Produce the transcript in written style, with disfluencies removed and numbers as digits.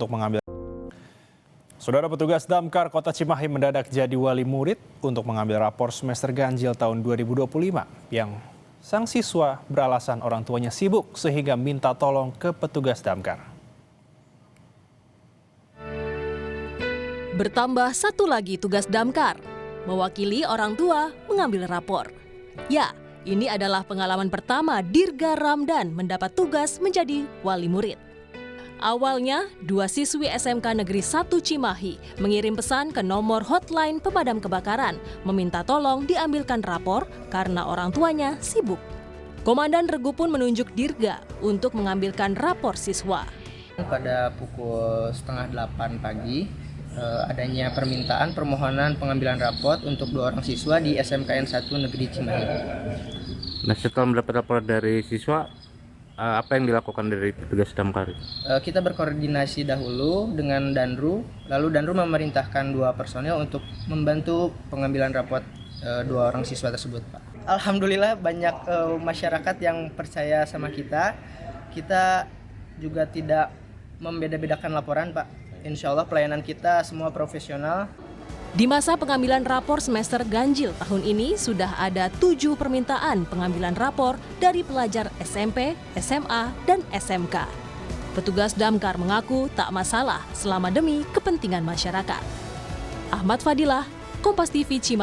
untuk mengambil. Saudara, petugas Damkar Kota Cimahi mendadak jadi wali murid untuk mengambil rapor semester ganjil tahun 2025 yang sang siswa beralasan orang tuanya sibuk sehingga minta tolong ke petugas Damkar. Bertambah satu lagi tugas Damkar, mewakili orang tua mengambil rapor. Ya, ini adalah pengalaman pertama Dirga Ramdan mendapat tugas menjadi wali murid. Awalnya, dua siswi SMK Negeri 1 Cimahi mengirim pesan ke nomor hotline pemadam kebakaran, meminta tolong diambilkan rapor karena orang tuanya sibuk. Komandan Regu pun menunjuk Dirga untuk mengambilkan rapor siswa. Pada pukul 7:30 pagi, adanya permohonan pengambilan rapor untuk 2 orang siswa di SMKN 1 Negeri Cimahi. Nah, setelah mendapat rapor dari siswa, apa yang dilakukan dari petugas Damkar? Kita berkoordinasi dahulu dengan Danru, lalu Danru memerintahkan 2 personel untuk membantu pengambilan rapor 2 orang siswa tersebut, Pak. Alhamdulillah banyak masyarakat yang percaya sama kita. Kita juga tidak membeda-bedakan laporan, Pak. Insya Allah pelayanan kita semua profesional. Di masa pengambilan rapor semester ganjil tahun ini sudah ada 7 permintaan pengambilan rapor dari pelajar SMP, SMA, dan SMK. Petugas Damkar mengaku tak masalah selama demi kepentingan masyarakat. Ahmad Fadilah, Kompas TV Cimahi.